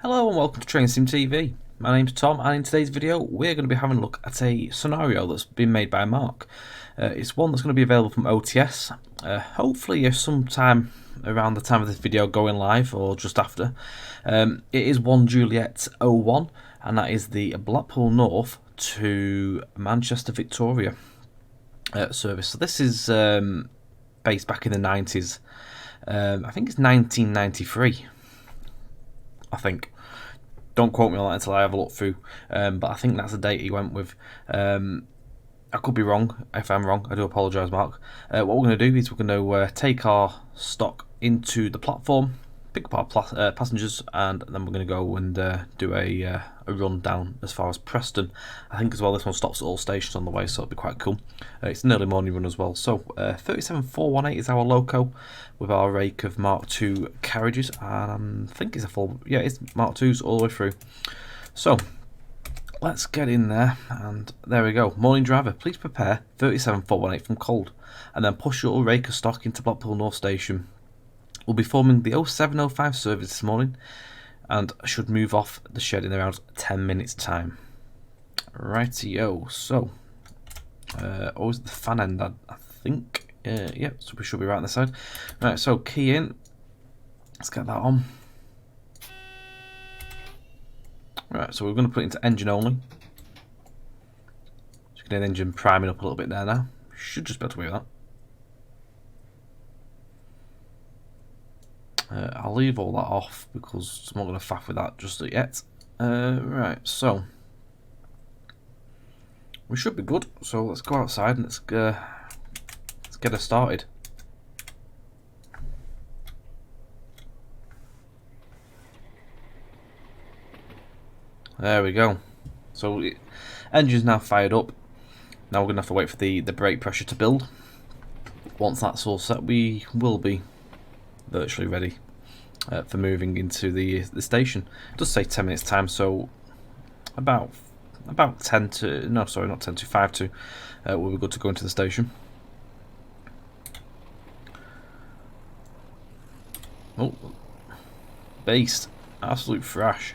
Hello and welcome to Train Sim TV. My name's Tom, and in today's video we're going to be having a look at a scenario that's been made by Mark. It's one that's going to be available from OTS, hopefully sometime around the time of this video going live or just after. It is 1 Juliet 01, and that is the Blackpool North to Manchester Victoria service. So this is based back in the 90s. I think it's 1993. I think. Don't quote me on that until I have a look through, but I think that's the date he went with. I could be wrong. If I'm wrong, I do apologise, Mark. What we're going to do is we're going to take our stock into the platform, pick up our passengers, and then we're going to go and do a run down as far as Preston. I think as well this one stops at all stations on the way, so it'll be quite cool. It's an early morning run as well. So 37418 is our loco with our rake of Mark II carriages, and I think it's a full, yeah, it's Mark II's all the way through. So let's get in there, and there we go. Morning driver, please prepare 37418 from cold, and then push your rake of stock into Blackpool North Station. We'll be forming the 0705 service this morning and should move off the shed in around 10 minutes time. Rightio, so always the fan end, I think. Yeah, so we should be right on the side. Right, so key in. Let's get that on. Right, so we're going to put it into engine only. Just get an engine priming up a little bit there now. Should just be able to do that. I'll leave all that off because I'm not going to faff with that just yet. Right, so we should be good. So let's go outside and let's get us started. There we go. So engine's now fired up. Now we're going to have to wait for the brake pressure to build. Once that's all set, we will be virtually ready for moving into the station. It does say 10 minutes time, so about 10 to, no sorry, not 10 to, 5 to, we'll be good to go into the station. Oh, beast, absolute thrash.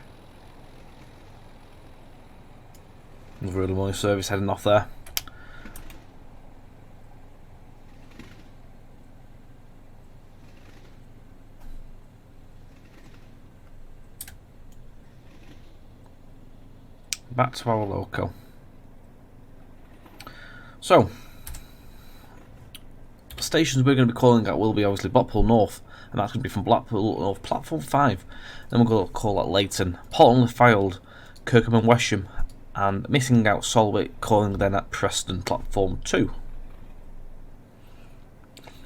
Another early morning service heading off there. Back to our loco. So, stations we're going to be calling at will be obviously Blackpool North, and that's going to be from Blackpool North Platform 5. Then we're going to call at Leighton, Portland Field, Kirkham and Wesham, and missing out Salwick, calling then at Preston Platform 2.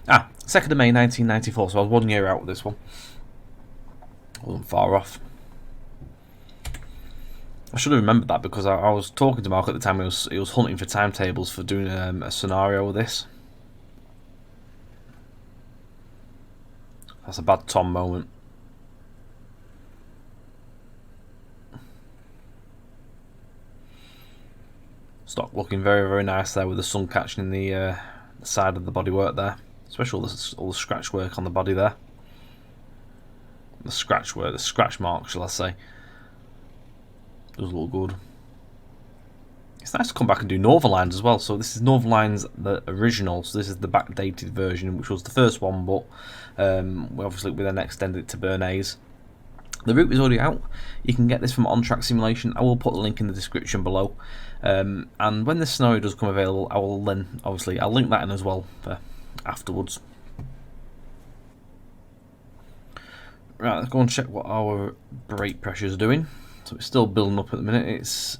2nd of May 1994, so I was 1 year out with this one. Wasn't far off. I should have remembered that because I was talking to Mark at the time. He was hunting for timetables for doing a scenario with this. That's a bad Tom moment. Stock looking very, very nice there with the sun catching in the side of the bodywork there. Especially all the scratch work on the body there. The scratch work, the scratch mark, shall I say. Does look good. It's nice to come back and do Northern Lines as well. So this is Northern Lines, the original. So this is the backdated version, which was the first one, but we then extended it to Bernays. The route is already out. You can get this from On Track Simulation. I will put the link in the description below. And when this scenario does come available, I will then obviously I'll link that in as well for afterwards. Right, let's go and check what our brake pressure is doing. So it's still building up at the minute. It's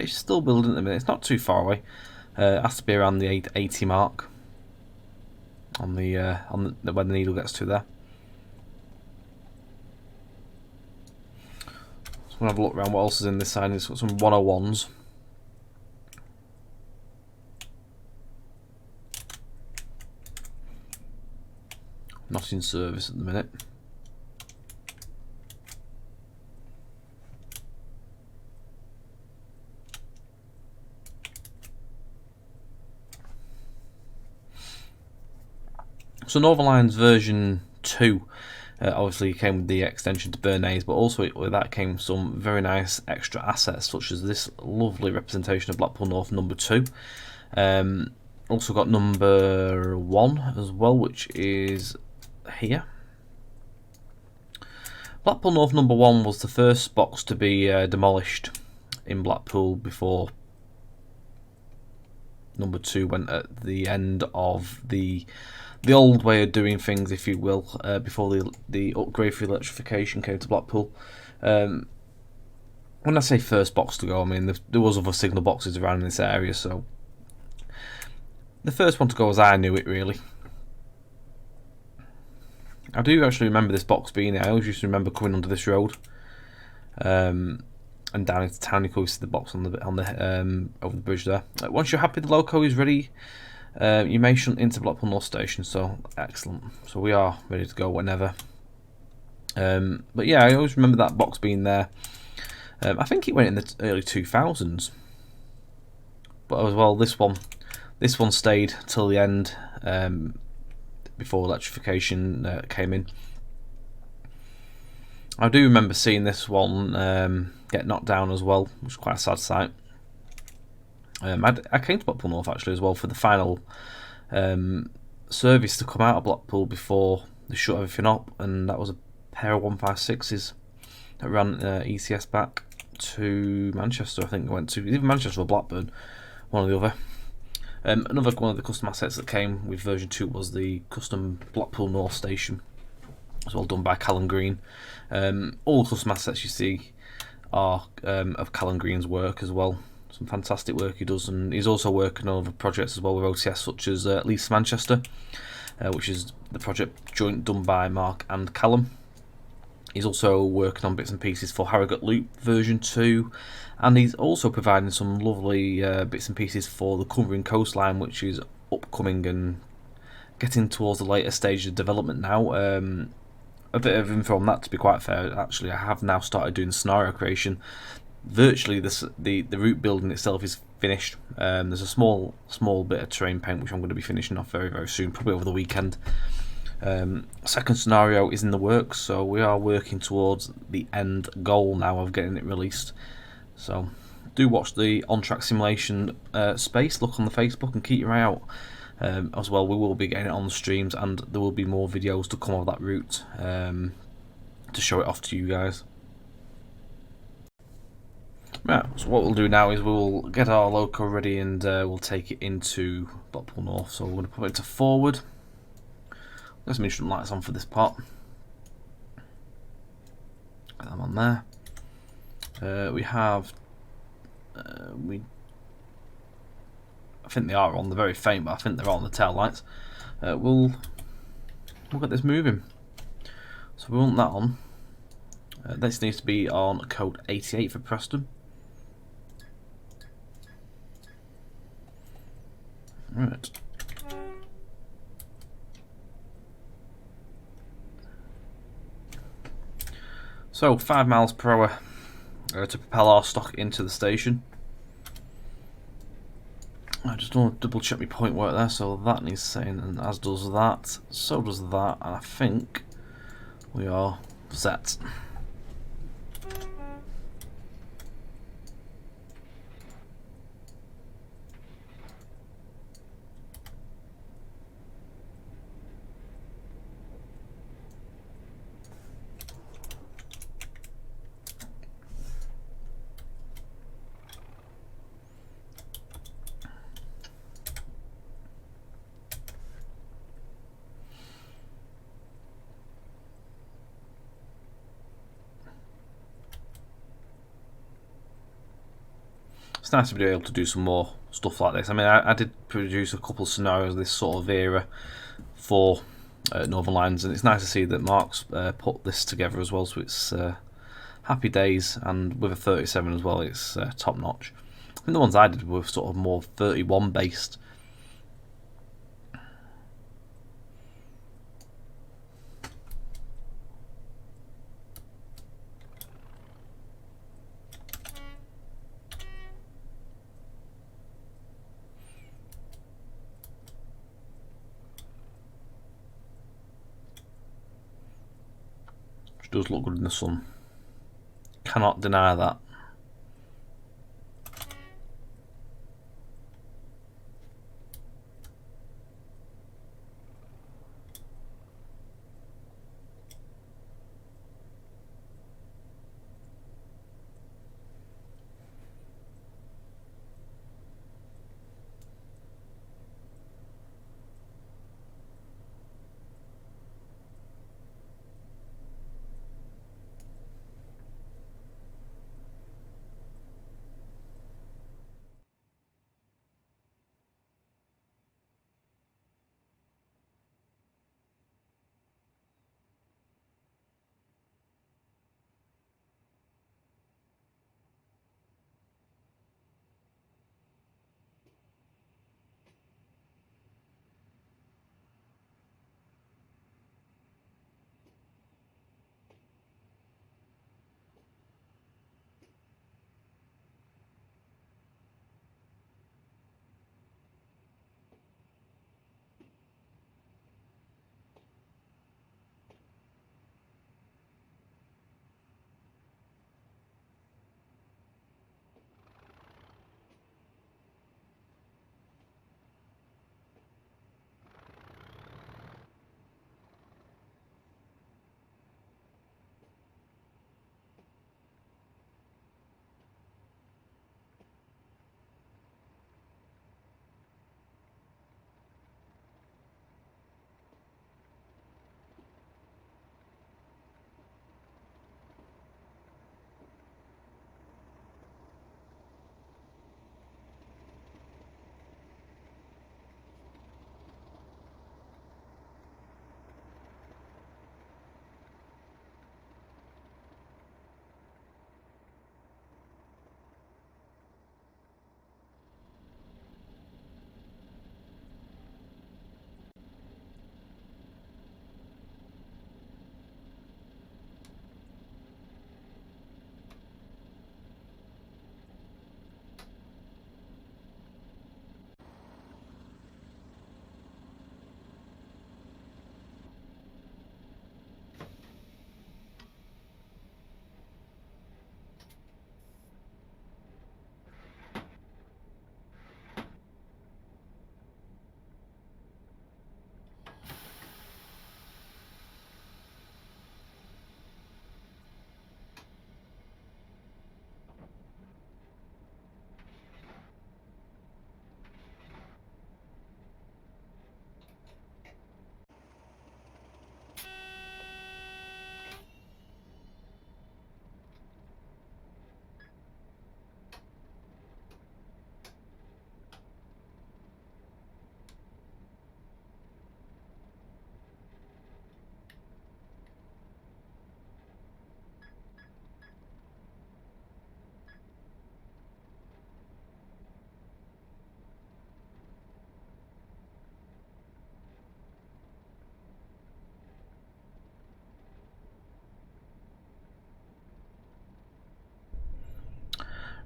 still building at the minute. It's not too far away. It has to be around the 80 mark on the when the needle gets to there. So I'm gonna have a look around what else is in this side. It's got some 101s. Not in service at the minute. So Northern Lines version 2 Obviously, it came with the extension to Bernays, but also with that came some very nice extra assets, such as this lovely representation of Blackpool North number 2. Also got number 1 as well, which is here. Blackpool North number 1 was the first box to be demolished in Blackpool before number 2 went at the end of the old way of doing things, if you will, before the upgrade for electrification came to Blackpool. When I say first box to go, I mean there was other signal boxes around in this area, so the first one to go as I knew it, really. I do actually remember this box being there. I always used to remember coming under this road, and down into town. You could see the box on the over the bridge there. Once you're happy the loco is ready, you may shunt into Blackpool North Station. So excellent. So we are ready to go whenever. But yeah, I always remember that box being there. I think it went in the early 2000s. But as well, this one stayed till the end, before electrification came in. I do remember seeing this one get knocked down as well, which was quite a sad sight. I came to Blackpool North actually as well for the final service to come out of Blackpool before they shut everything up, and that was a pair of 156s that ran ECS back to Manchester. I think it went to either Manchester or Blackburn, one or the other. Another one of the custom assets that came with version 2 was the custom Blackpool North Station, as well done by Callum Green. All the custom assets you see are of Callum Green's work as well. Some fantastic work he does, and he's also working on other projects as well with OTS, such as Leeds Manchester, which is the project joint done by Mark and Callum. He's also working on bits and pieces for Harrogate Loop version 2, and he's also providing some lovely bits and pieces for the Cumbrian coastline, which is upcoming and getting towards the later stage of development now. A bit of info on that, to be quite fair. Actually, I have now started doing scenario creation. Virtually, the route building itself is finished. There's a small bit of terrain paint which I'm going to be finishing off very, very soon, probably over the weekend. Second scenario is in the works, so we are working towards the end goal now of getting it released. So do watch the on-track simulation space, look on the Facebook and keep your eye out. As well, we will be getting it on the streams, and there will be more videos to come of that route to show it off to you guys. Right, so what we'll do now is we'll get our loco ready, and we'll take it into Blackpool North. So we're going to put it to forward. Get some instrument lights on for this part. Get them on there. We have I think they are on. They're very faint, but I think they're on the tail lights. We'll get this moving. So we want that on. This needs to be on code 88 for Preston. Right. So 5 miles per hour to propel our stock into the station. I just want to double check my point work there, so that needs saying, and as does that, so does that, and I think we are set. It's nice to be able to do some more stuff like this. I mean, I did produce a couple of scenarios of this sort of era for Northern Lines, and it's nice to see that Mark's put this together as well, so it's happy days, and with a 37 as well, it's top notch. I think the ones I did were sort of more 31 based. does look good in the sun. Cannot deny that.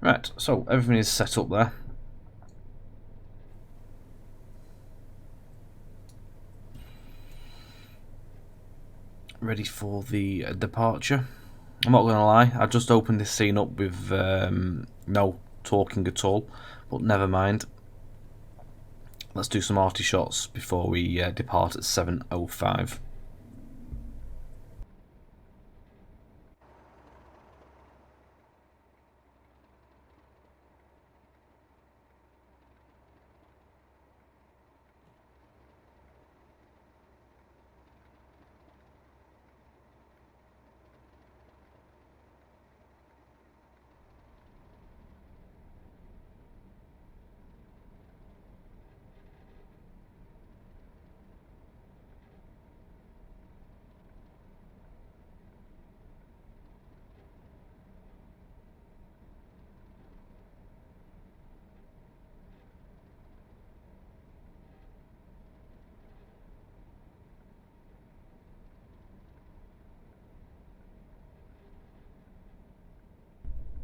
Right, so everything is set up there. Ready for the departure. I'm not going to lie, I just opened this scene up with no talking at all, but never mind. Let's do some arty shots before we depart at 7:05.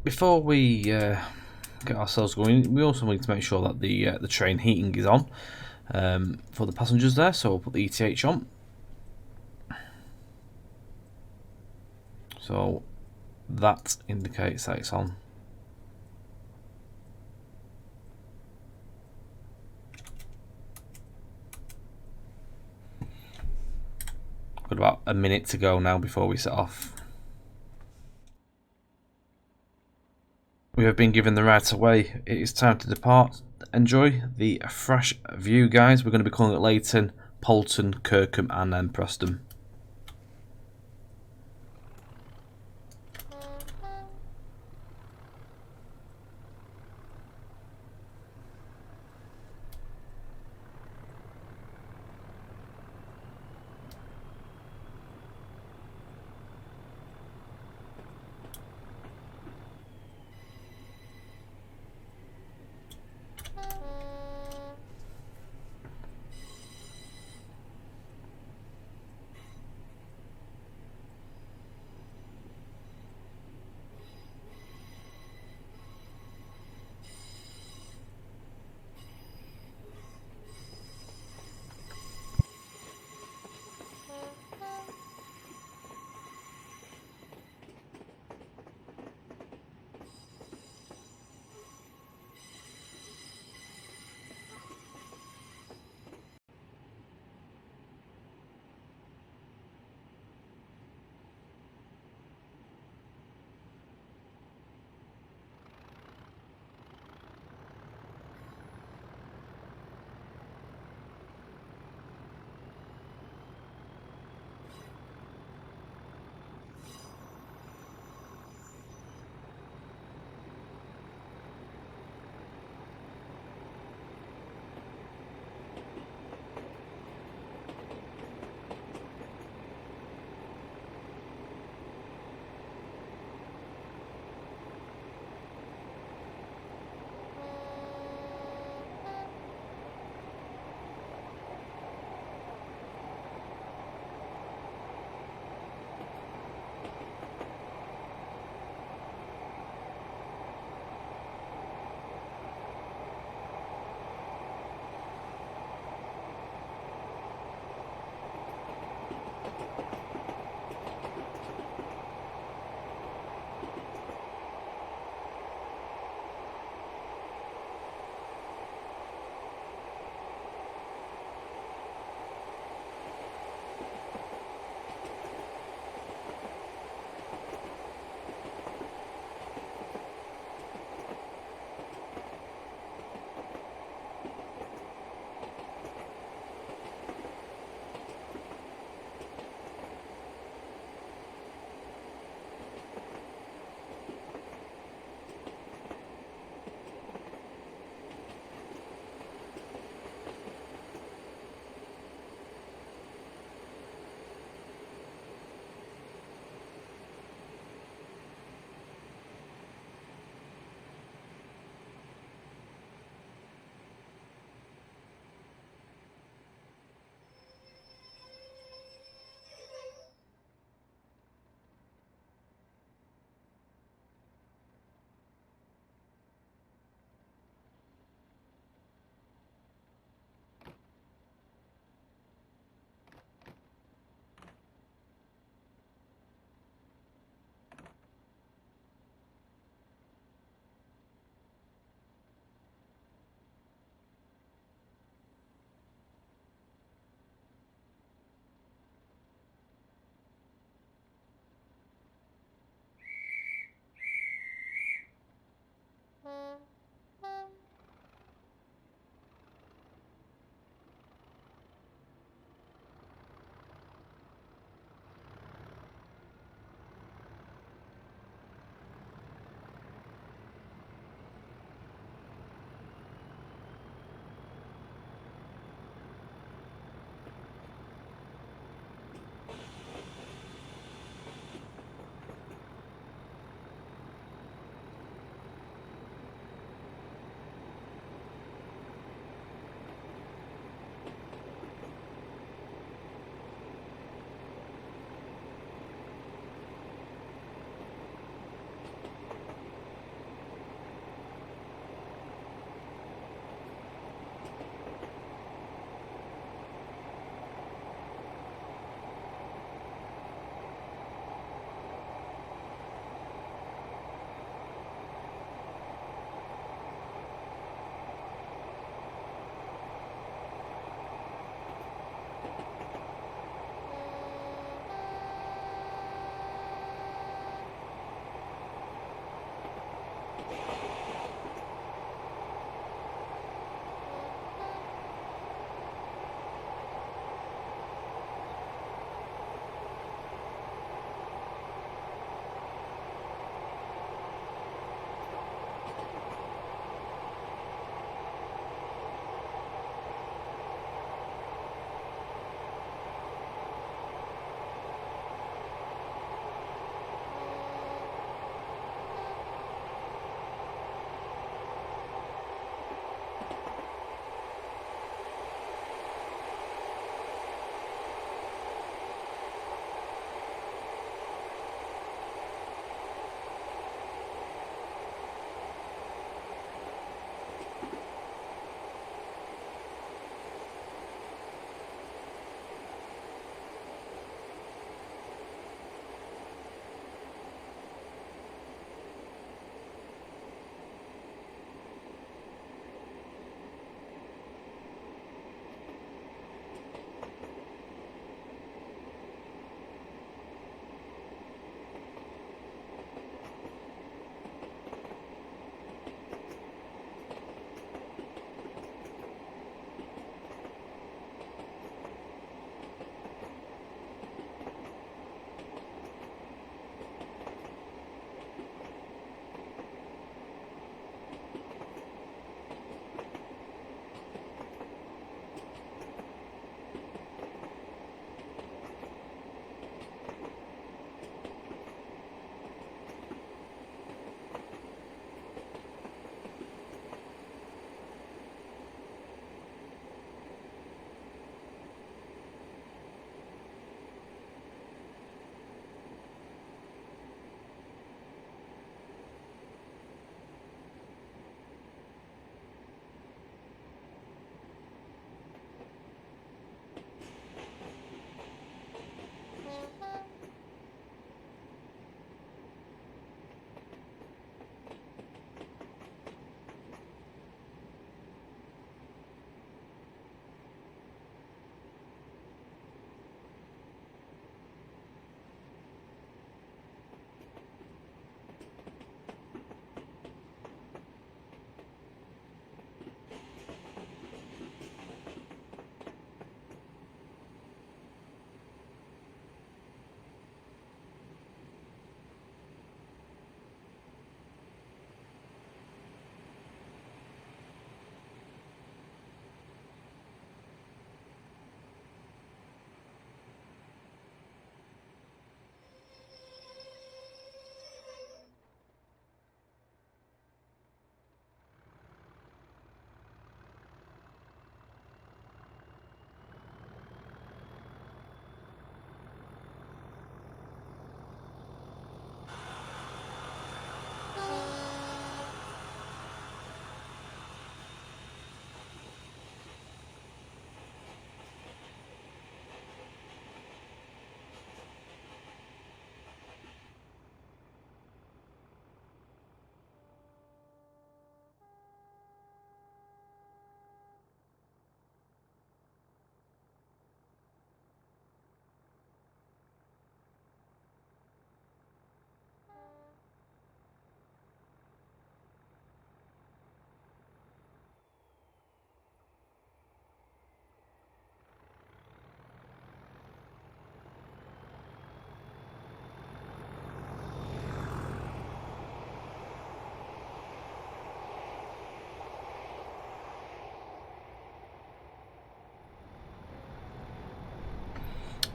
Before we get ourselves going, we also need to make sure that the train heating is on for the passengers there. So we'll put the ETH on. So that indicates that it's on. Got about a minute to go now before we set off. We have been given the right of way. It is time to depart. Enjoy the fresh view, guys. We're going to be calling at Leighton, Poulton, Kirkham and then Preston.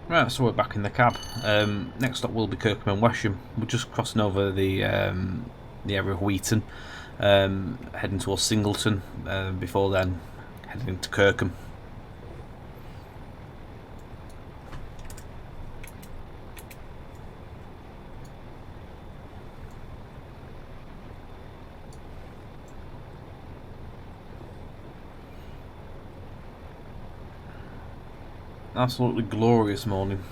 Right, so we're back in the cab. Next stop will be Kirkham and Wesham. We're just crossing over the area of Wheaton, heading towards Singleton. Before then, heading into Kirkham. Absolutely glorious morning.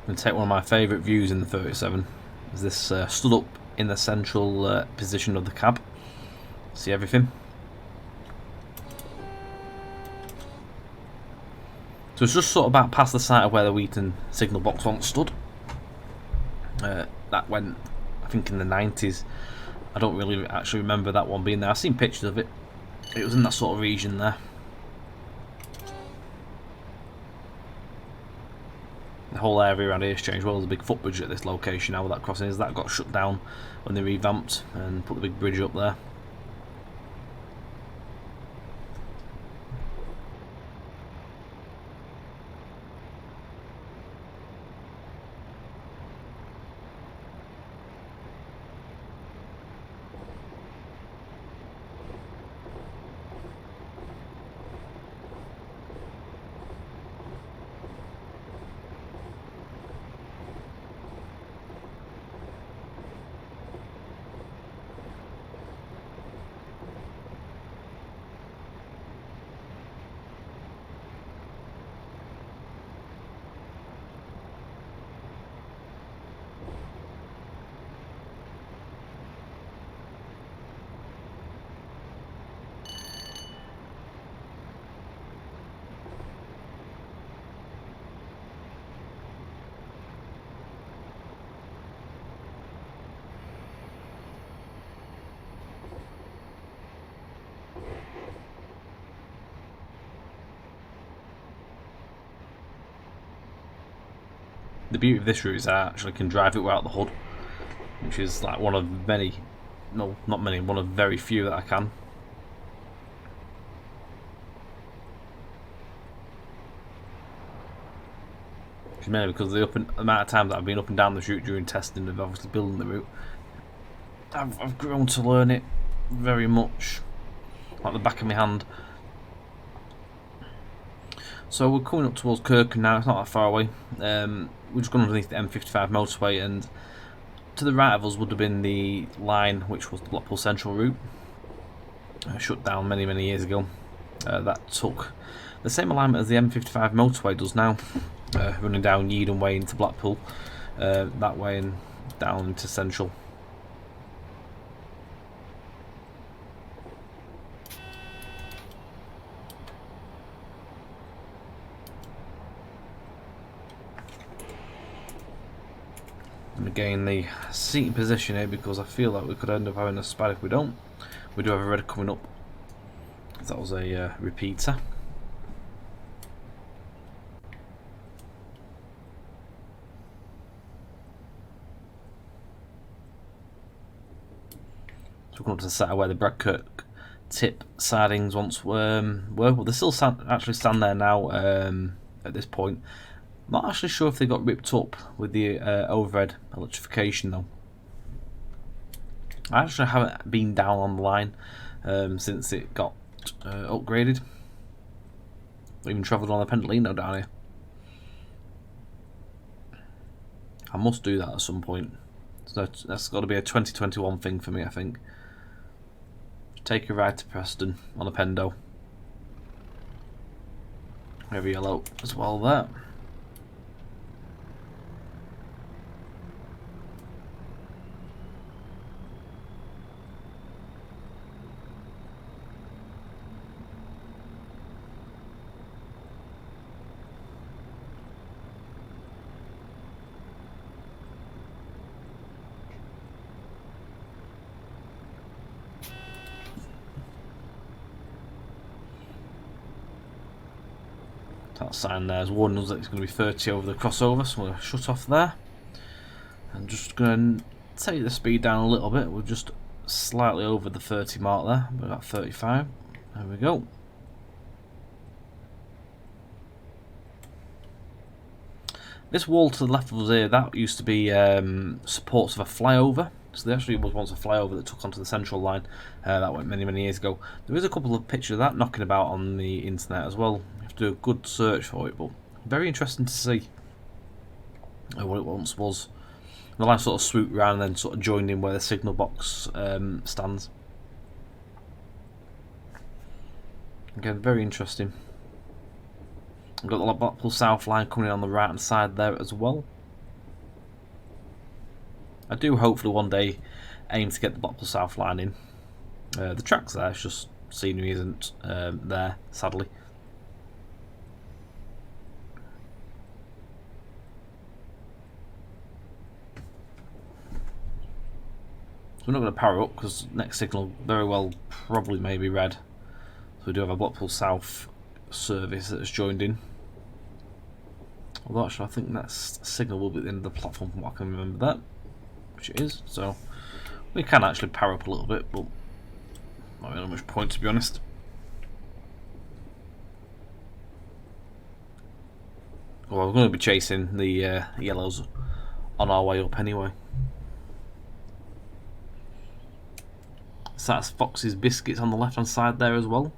And take one of my favourite views in the 37 is this stood up in the central position of the cab. See everything. So it's just sort of about past the site of where the Wheaton signal box once stood. That went, I think, in the 90s. I don't really actually remember that one being there. I've seen pictures of it. It was in that sort of region there. The whole area around here has changed. Well, there's a big footbridge at this location now where that crossing is. That got shut down when they revamped and put the big bridge up there. The beauty of this route is I actually can drive it without the hood, which is like one of many, no, not many, one of very few that I can. Which is mainly because of the amount of times that I've been up and down this route during testing of obviously building the route. I've grown to learn it very much, like the back of my hand. So we're coming up towards Kirkham now, it's not that far away. We're just going underneath the M55 motorway, and to the right of us would have been the line which was the Blackpool Central route, shut down many years ago. That took the same alignment as the M55 motorway does now, running down Yeadon Way into Blackpool, that way and down into Central. And again, the seating position here, because I feel like we could end up having a spat if we don't. We do have a red coming up. That was a repeater. So we're coming up to the side where the Bradkirk tip sidings once were. Well, they still actually stand there now at this point. Not actually sure if they got ripped up with the overhead electrification though. I actually haven't been down on the line since it got upgraded. I even travelled on the Pendolino down here. I must do that at some point. So that's got to be a 2021 thing for me, I think. Take a ride to Preston on a Pendo. We have a yellow as well there. That sign there is warning us that it's going to be 30 over the crossover, so we're going to shut off there. I'm just going to take the speed down a little bit. We're just slightly over the 30 mark there. We're at 35. There we go. This wall to the left of us here, that used to be supports of a flyover. So there actually was once a flyover that took onto the central line. That went many, many years ago. There is a couple of pictures of that knocking about on the internet as well. You have to do a good search for it, but very interesting to see what it once was. The line sort of swooped around and then sort of joined in where the signal box stands. Again, very interesting. We've got the Blackpool South line coming in on the right hand side there as well. I do hopefully one day aim to get the Blackpool South line in. The track's there, it's just scenery isn't there, sadly. So we're not going to power up because next signal very well probably may be red. So we do have a Blackpool South service that has joined in. Although actually I think that signal will be at the end of the platform from what I can remember that. Which it is, so we can actually power up a little bit, but not really much point to be honest. Well, we're going to be chasing the yellows on our way up anyway. So that's Fox's Biscuits on the left hand side there as well.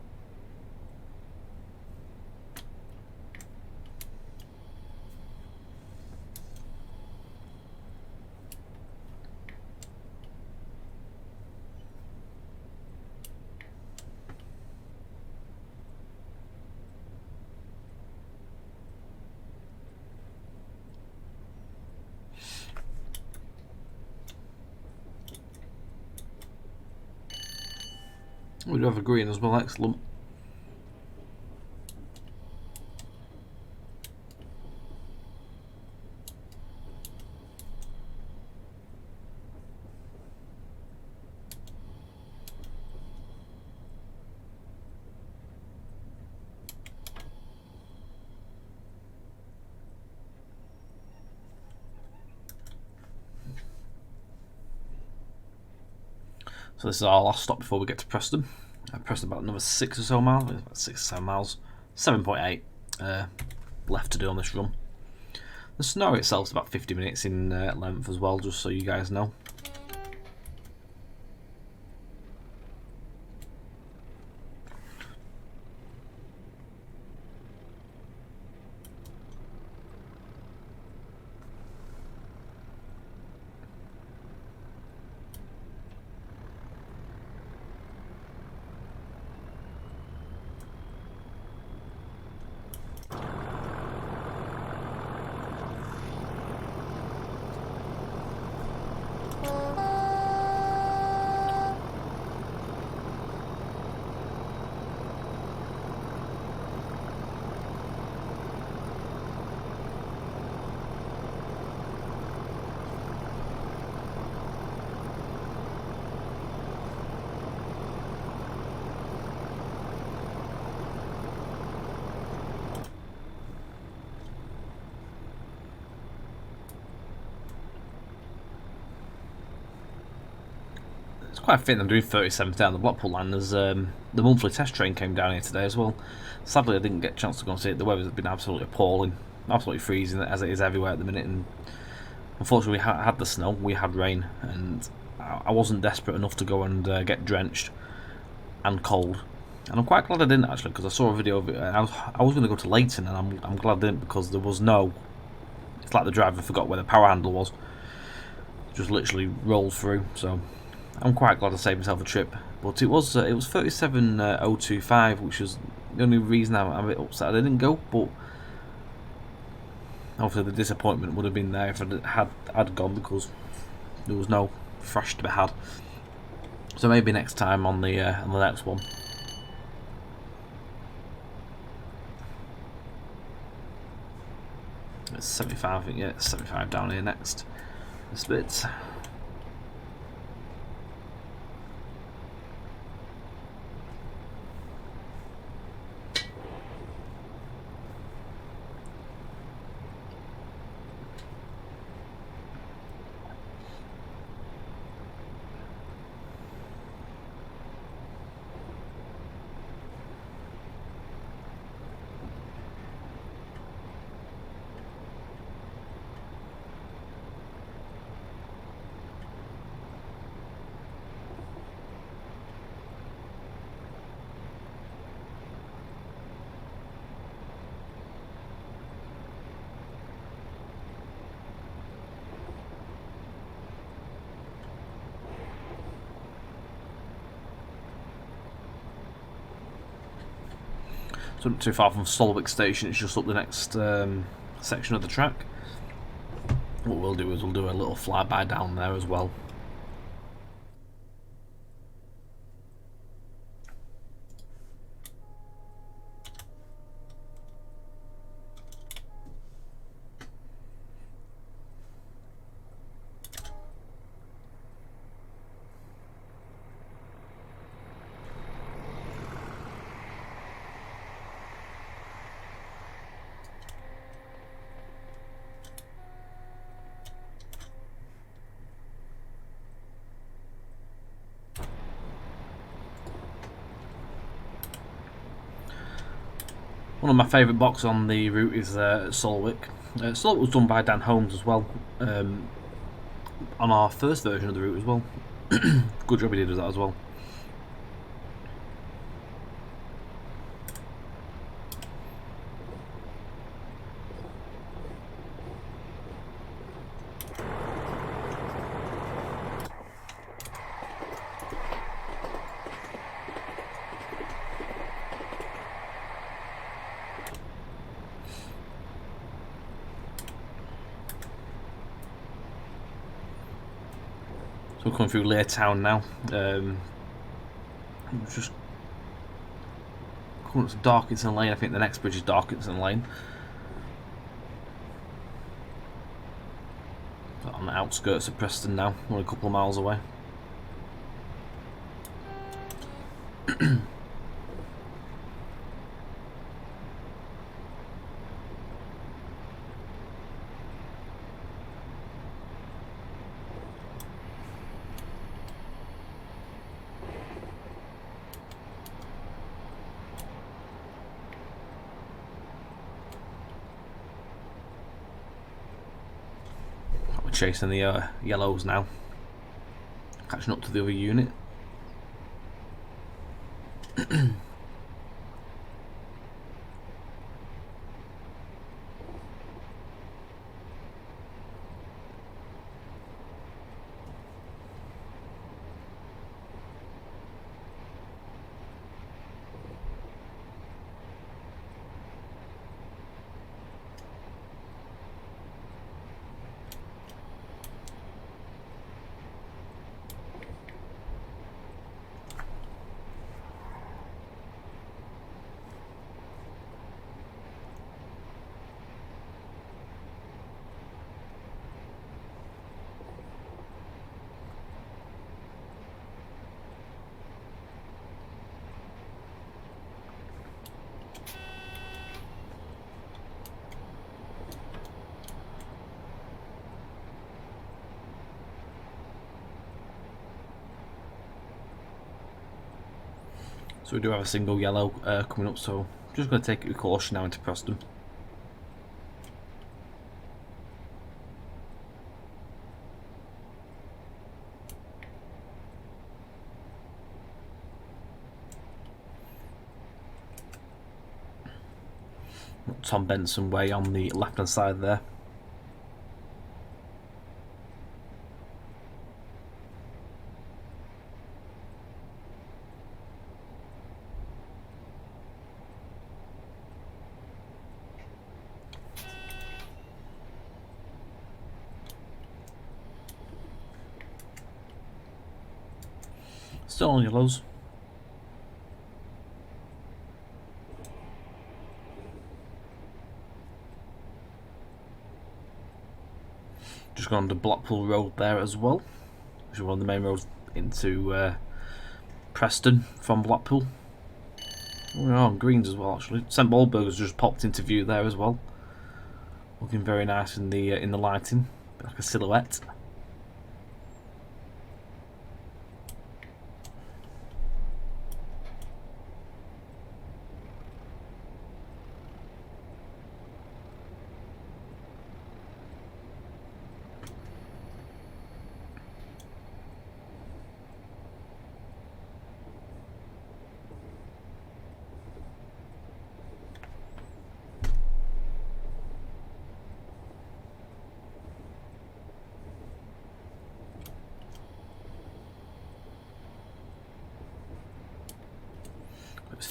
We do have a green as well, excellent. So this is our last stop before we get to Preston. Preston about another 6 or so miles, about 6 or 7 miles, 7.8 left to do on this run. The snow itself is about 50 minutes in length as well, just so you guys know. It's quite fitting I'm doing 37 down the Blackpool line as the monthly test train came down here today as well. Sadly I didn't get a chance to go and see it. The weather's been absolutely appalling, absolutely freezing as it is everywhere at the minute, and unfortunately we had the snow, we had rain, and I wasn't desperate enough to go and get drenched and cold. And I'm quite glad I didn't actually, because I saw a video of it and I was going to go to Leighton, and I'm glad I didn't, because there was no, it's like the driver forgot where the power handle was. Just literally rolled through, so I'm quite glad I saved myself a trip. But it was 37.025, which was the only reason I'm a bit upset I didn't go. But obviously the disappointment would have been there if I'd gone, because there was no thrash to be had. So maybe next time on the next one. It's 75, I think. Yeah, it's 75 down here next. This bit. It's not too far from Salwick station, it's just up the next section of the track. What we'll do is we'll do a little flyby down there as well. One of my favourite boxes on the route is Salwick. Salwick was done by Dan Holmes as well, on our first version of the route as well. Good job he did with that as well. So we're coming through Lear Town now. Just coming up to Darkington Lane. I think the next bridge is Darkington Lane. On the outskirts of Preston now, only a couple of miles away. Chasing the yellows now, catching up to the other unit. So we do have a single yellow coming up, so I'm just going to take it with caution now into Preston. Tom Benson Way on the left hand side there. Still on yellows. Just gone on the Blackpool Road there as well, which is one of the main roads into Preston from Blackpool. We're on greens as well, actually. St Ballburgers just popped into view there as well, looking very nice in the lighting, like a silhouette.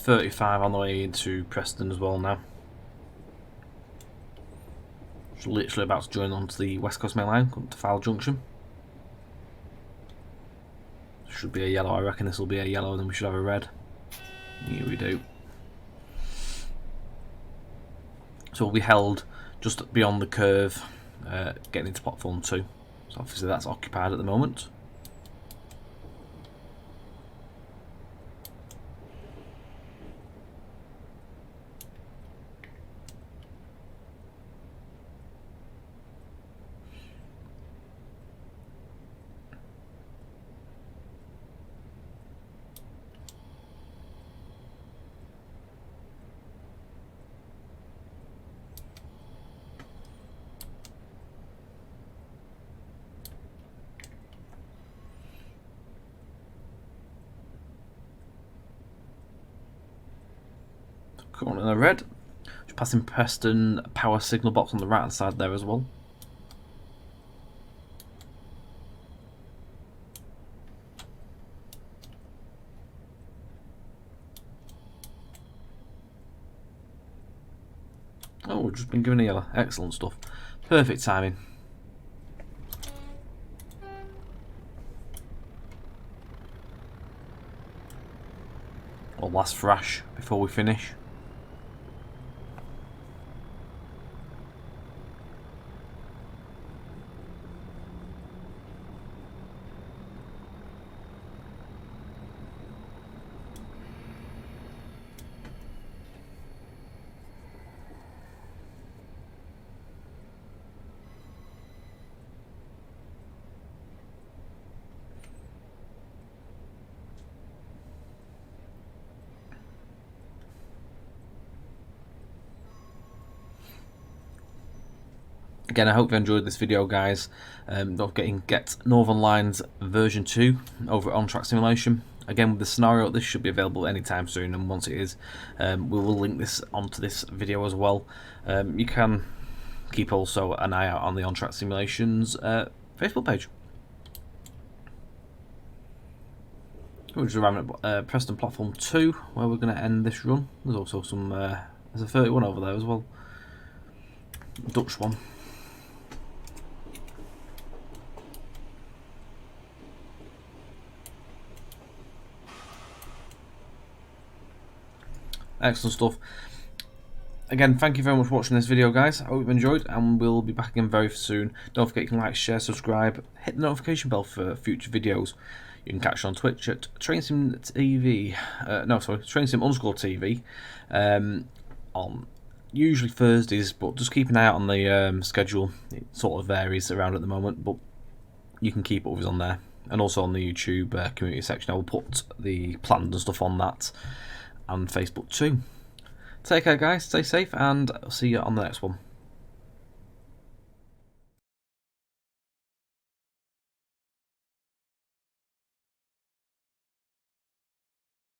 35 on the way into Preston as well now. Just literally about to join onto the West Coast Main Line, come to Fyle Junction. Should be a yellow, I reckon this will be a yellow, then we should have a red. Here we do. So we'll be held just beyond the curve, getting into platform 2. So obviously that's occupied at the moment. Currently in the red. Just passing Preston power signal box on the right hand side there as well. Oh, we've just been given a yellow. Excellent stuff. Perfect timing. Or last thrash before we finish. Again, I hope you enjoyed this video, guys. Don't forget you can get Northern Line's version 2 over at On Track Simulation. Again, with the scenario, this should be available anytime soon, and once it is, we will link this onto this video as well. You can keep also an eye out on the On Track Simulation's Facebook page. We're just arriving at Preston Platform 2, where we're going to end this run. There's also some, there's a 31 over there as well. Dutch one. Excellent stuff. Again, thank you very much for watching this video, guys. I hope you've enjoyed, and we'll be back again very soon. Don't forget you can like, share, subscribe, hit the notification bell for future videos. You can catch us on Twitch at TrainSimTV. TrainSim_TV. On usually Thursdays, but just keep an eye out on the schedule. It sort of varies around at the moment, but you can keep up with us on there, and also on the YouTube community section. I will put the plans and stuff on that, and Facebook too. Take care, guys, stay safe, and I'll see you on the next one.